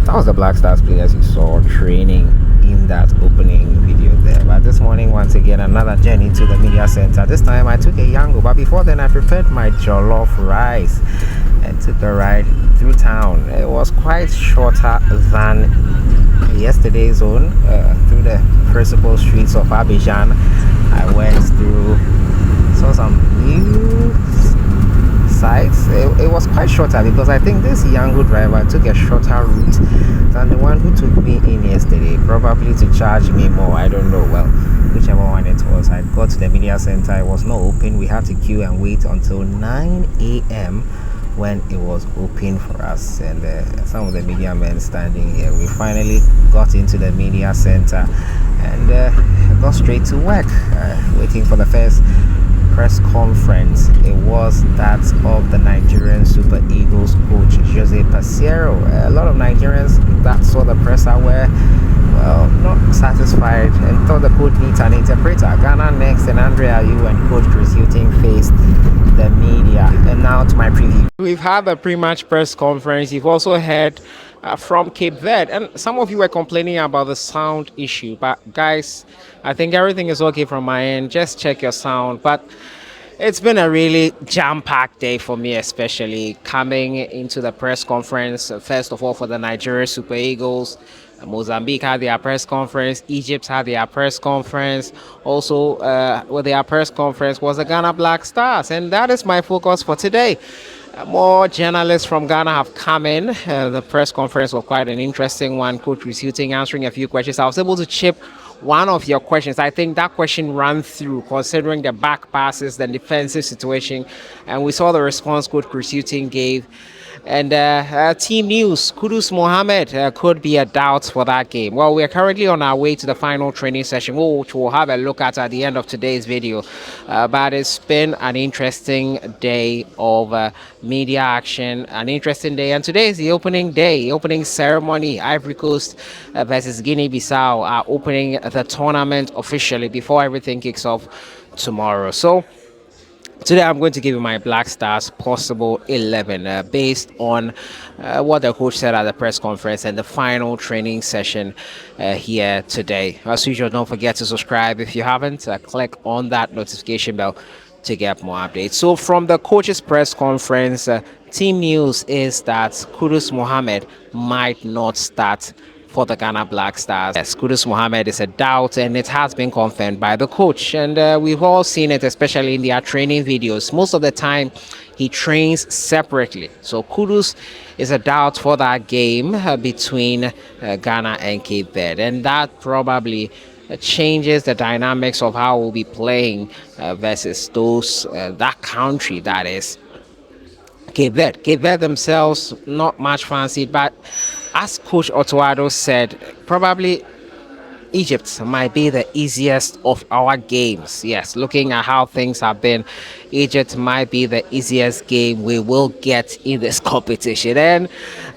That was the Black Stars players you saw training in that opening video there. But this morning, once again, another journey to the media center. This time I took a Yango, but before then I prepared my jollof rice and took a ride through town. It was quite shorter than yesterday's zone, through the principal streets of Abidjan. I went through, saw some new sites. It was quite shorter because I think this Yango driver took a shorter route than the one who took me in yesterday, probably to charge me more. I don't know. Well, whichever one it was, I got to the media center. It was not open. We had to queue and wait until 9 a.m. when it was open for us, and some of the media men standing here. We finally got into the media center and got straight to work, waiting for the first press conference. It was that of the Nigerian Super Eagles coach Jose Pasiero. A lot of Nigerians that saw the presser were, well, not satisfied and thought the coach needs an interpreter. Ghana next, and Andre Ayew and coach Chris Hughton faced the media. And now to my preview. We've had the pre-match press conference. You've also heard from Cape Verde, and some of you were complaining about the sound issue, but guys, I think everything is okay from my end. Just check your sound. But it's been a really jam-packed day for me, especially coming into the press conference. First of all, for the Nigeria Super Eagles, Mozambique had their press conference, Egypt had their press conference. Also, with their press conference was the Ghana Black Stars, and that is my focus for today. More journalists from Ghana have come in. The press conference was quite an interesting one. Coach Hughton answering a few questions. I was able to chip one of your questions. I think that question ran through, considering the back passes, the defensive situation, and we saw the response Coach Hughton gave. And team news, Kudus Mohammed could be a doubt for that game. Well, we are currently on our way to the final training session, which we'll have a look at the end of today's video. But it's been an interesting day of media action, an interesting day. And today is the opening day, opening ceremony. Ivory Coast versus Guinea-Bissau are opening the tournament officially before everything kicks off tomorrow. So today I'm going to give you my Black Stars possible 11 based on what the coach said at the press conference and the final training session here today. As usual, don't forget to subscribe if you haven't. Click on that notification bell to get more updates. So from the coach's press conference, team news is that Kudus Mohammed might not start for the Ghana Black Stars. Yes, Kudus Mohammed is a doubt, and it has been confirmed by the coach. And we've all seen it, especially in their training videos. Most of the time, he trains separately. So Kudus is a doubt for that game between Ghana and Cape Verde. And that probably changes the dynamics of how we'll be playing versus that country, that is Cape Verde. Cape Verde themselves, not much fancied, but as Coach Otuado said, probably Egypt might be the easiest of our games. Yes, looking at how things have been, Egypt might be the easiest game we will get in this competition. And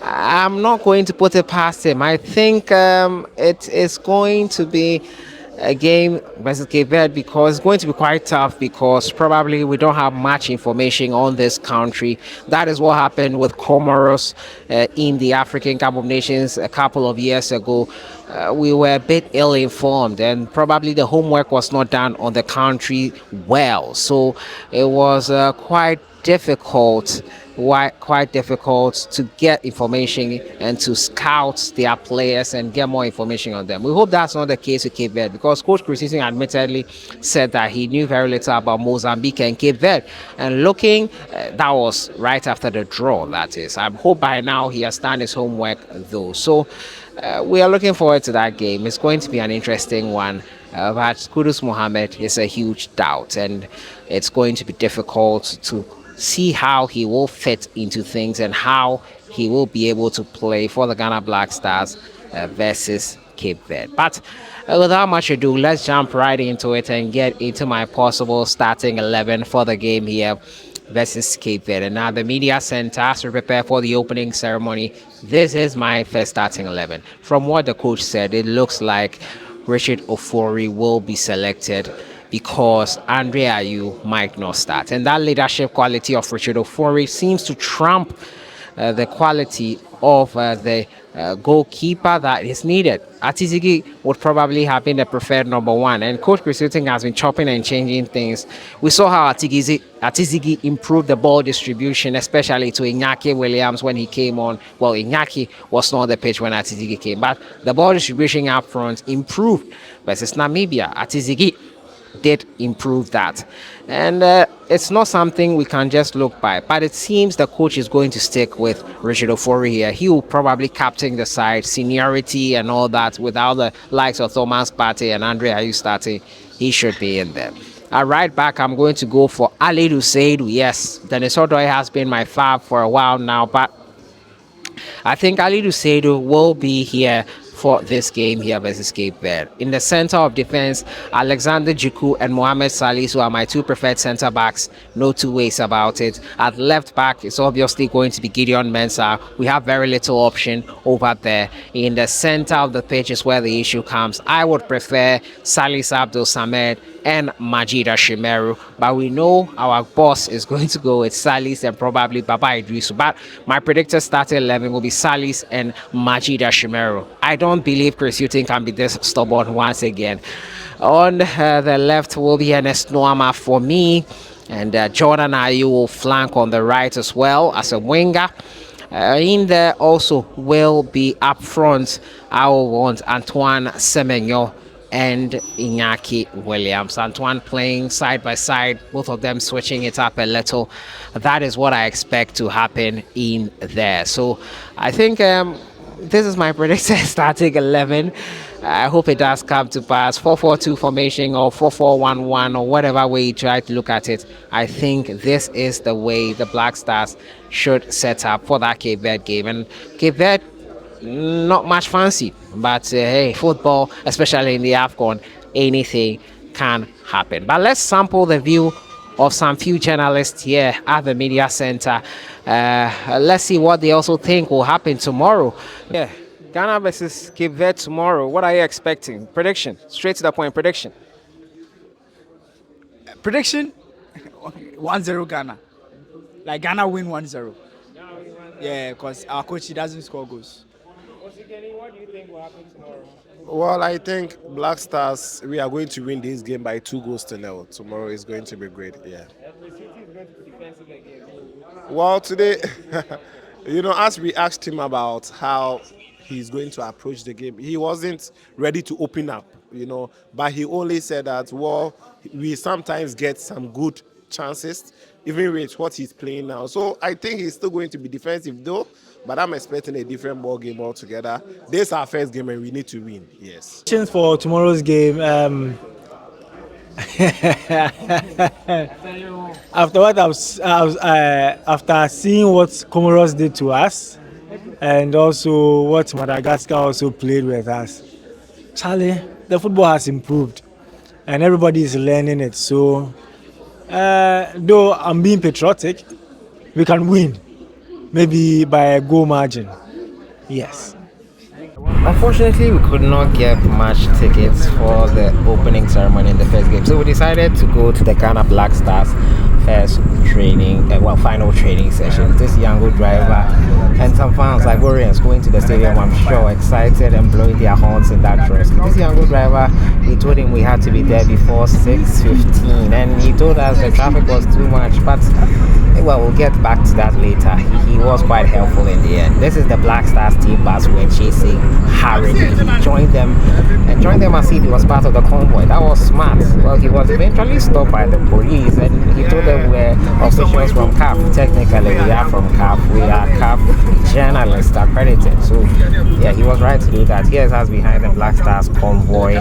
I'm not going to put it past him. I think it is going to be a game versus Cape Verde because it's going to be quite tough, because probably we don't have much information on this country. That is what happened with Comoros in the African Cup of Nations a couple of years ago. We were a bit ill-informed, and probably the homework was not done on the country well. So it was quite difficult to get information and to scout their players and get more information on them. We hope that's not the case with Cape Verde, because Coach Chris Hughton admittedly said that he knew very little about Mozambique and Cape Verde. And looking, that was right after the draw, that is. I hope by now he has done his homework though. So we are looking forward to that game. It's going to be an interesting one. But Kudus Mohammed is a huge doubt, and it's going to be difficult to see how he will fit into things and how he will be able to play for the Ghana Black Stars versus Cape Verde. But without much ado, let's jump right into it and get into my possible starting 11 for the game here versus Cape Verde. And now the media center, as we prepare for the opening ceremony, this is my first starting 11. From what the coach said, it looks like Richard Ofori will be selected because Andre Ayew might not start. And that leadership quality of Richard Ofori seems to trump the quality of the goalkeeper that is needed. Atizigi would probably have been the preferred number one, and Coach Chris Hughton has been chopping and changing things. We saw how Atizigi improved the ball distribution, especially to Iñaki Williams when he came on. Well, Iñaki was not on the pitch when Atizigi came, but the ball distribution up front improved versus Namibia. Atizigi did improve that. And it's not something we can just look by. But it seems the coach is going to stick with Richard Ofori here. He will probably captain the side, seniority and all that, without the likes of Thomas Partey and Andre Ayew starting. He should be in there. Right back, I'm going to go for Ali Seidu. Yes, Dennis Odoi has been my fab for a while now, but I think Ali Seidu will be here for this game here versus Cape Verde. In the center of defense, Alexander Juku and Mohamed Salis, who are my two preferred center backs. No two ways about it. At left back, it's obviously going to be Gideon Mensah. We have very little option over there. In the center of the pitch is where the issue comes. I would prefer Salis Abdul Samed and Majida Shimeru, but we know our boss is going to go with Salis and probably Baba Idrisu. But my predicted starting 11 will be Salis and Majida Shimeru. I don't believe Chris Hughton can be this stubborn once again. On the left will be Ernest Noama for me, and Jordan Ayew will flank on the right as well as a winger. In there also will be up front, I will want Antoine Semenyo and Iñaki Williams. Antoine playing side by side, both of them switching it up a little. That is what I expect to happen in there. So I think this is my predicted starting 11. I hope it does come to pass. 4-4-2 formation or 4-4-1-1 or whatever way you try to look at it. I think this is the way the Black Stars should set up for that Cape Verde game. And Cape Verde, not much fancy, but hey, football, especially in the AFCON, anything can happen. But let's sample the view of some few journalists here at the media center. Let's see what they also think will happen tomorrow. Yeah, Ghana versus Cape Verde tomorrow. What are you expecting? Prediction, straight to the point. Prediction. 1-0 Ghana. Like Ghana win 1-0. Yeah, because our coach, he doesn't score goals. What do you think will happen tomorrow? Well, I think Black Stars, we are going to win this game by 2-0. Tomorrow is going to be great, yeah. Well, today, as we asked him about how he's going to approach the game, he wasn't ready to open up, but he only said that, well, we sometimes get some good chances, even with what he's playing now. So I think he's still going to be defensive though, but I'm expecting a different ball game altogether. This is our first game and we need to win, yes. For tomorrow's game, after seeing what Comoros did to us, and also what Madagascar also played with us, Charlie, the football has improved, and everybody is learning it. So, though I'm being patriotic, we can win, maybe by a goal margin. Yes. Unfortunately, we could not get match tickets for the opening ceremony in the first game, so we decided to go to the Ghana Black Stars first final training session. This Yango driver and some fans, Ivorians, going to the stadium, I'm sure, excited and blowing their horns in that dress. This Yango driver, we told him we had to be there before 6:15, and he told us the traffic was too much, but we'll get back to that later. He was quite helpful in the end. This is the Black Stars team bus we're chasing hurriedly. He joined them as if he was part of the convoy. That was smart. Well, he was eventually stopped by the police, and he told them we're officials from CAF. Technically, we are from CAF. We are CAF journalists accredited. So, yeah, he was right to do that. Here's us behind the Black Stars convoy,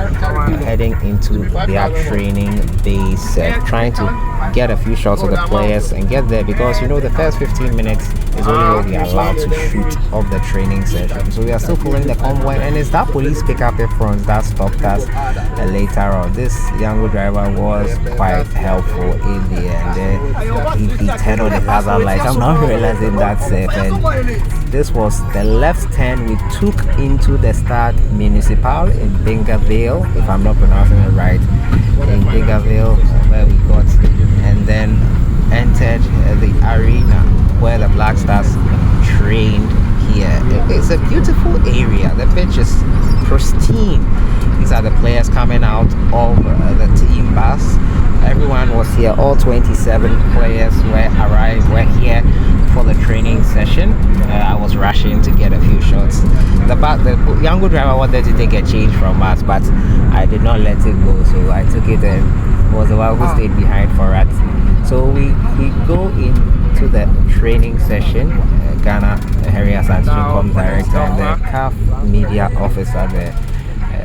heading into their training base, trying to get a few shots of the players and get there, because the first 15 minutes is only what we are allowed to shoot of the training session. So we are still following the convoy, and it's that police pickup in front that stopped us later on. This young driver was quite helpful in the end. He turned on the hazard light. I'm not realizing that's safe, and this was the left turn we took into the Stade Municipal in Bingaville, if I'm not pronouncing it right. In Bingaville, are the players coming out of the team bus. Everyone was here. All 27 players were here for the training session. I was rushing to get a few shots. The Yango driver wanted to take a change from us, but I did not let it go, so I took it and was the one who stayed behind for us. So we go into the training session. Ghana Harry Asante director and the CAF media officer there,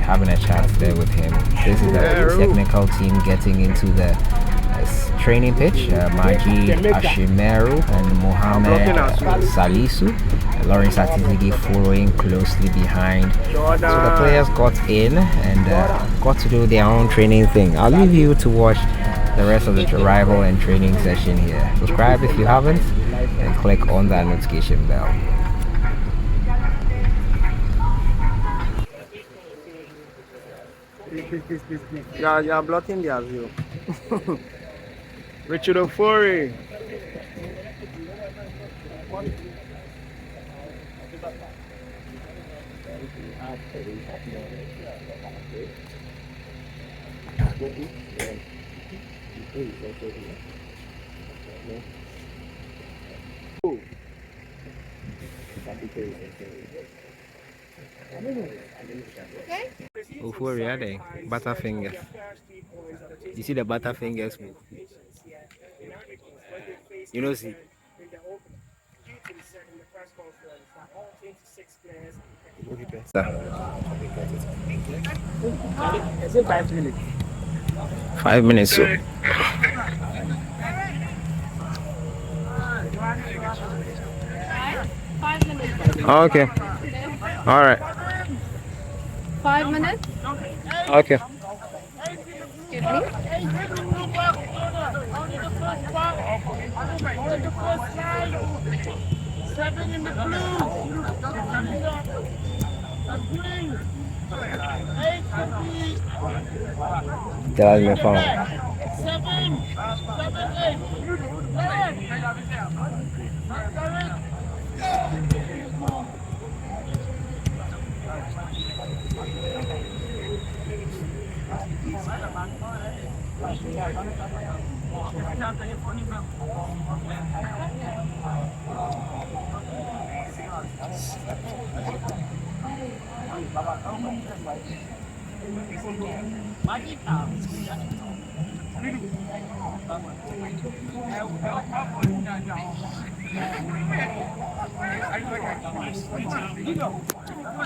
having a chat there with him. This is the technical team getting into the training pitch. Maji Ashimeru and Mohamed Salisu, Lawrence Atizigi following closely behind. So the players got in and got to do their own training thing. I'll leave you to watch the rest of the arrival and training session here. Subscribe if you haven't and click on that notification bell. You're blocking the view. Richard Ofori. Ofori, are they? Butterfingers. You see the butterfingers move? You know, see? Is it 5 minutes? 5 minutes. So. Okay. All right. 5 minutes? Okay. Excuse me? Seven in the blue. Tell me phone. Seven,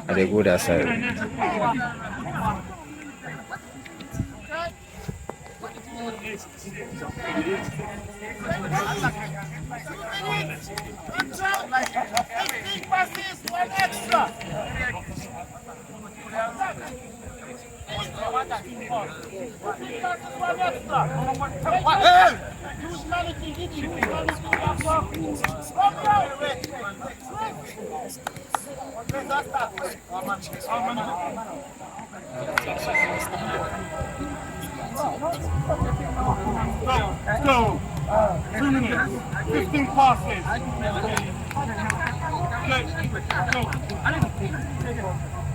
Are they good outside? Go. 2 minutes. 15 passes. Okay. Go.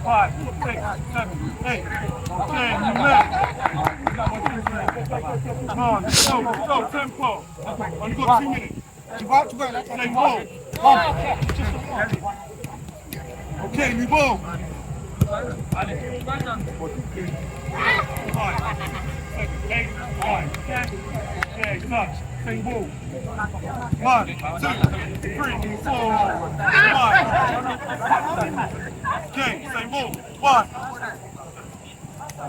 5, 6, 7, 8, 10 minutes. Come on, go, tempo. Only got 2 minutes. Play ball. Okay, new ball. 5, 7, 8, 9, 10. Okay, touch. Same ball. 1, 2, 3, 4, 5. Okay, same ball.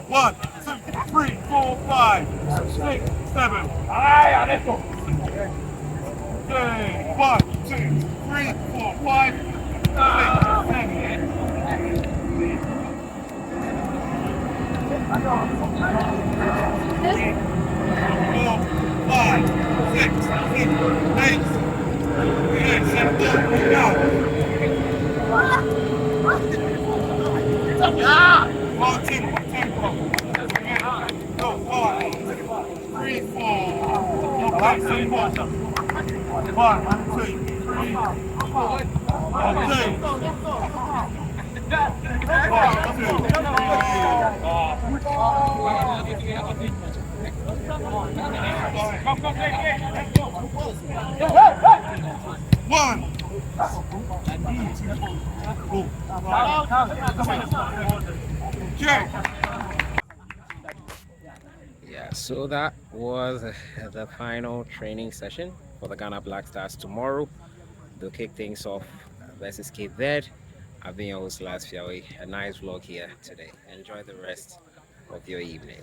1, 2, 3, 4, 5, 6, 7. Okay, 1, 2, 3, 4, 5, 6, 7. 4, 5, 6, 7, 8. Okay, 7, go. More tempo. Go, 5, 3, 4. Okay, same ball. 1, 2, 3. Okay. One. Check. Yeah, so that was the final training session for the Ghana Black Stars. Tomorrow they'll kick things off versus Cape Verde. I've been your host, Last Fiawe. A nice vlog here today. Enjoy the rest of your evening.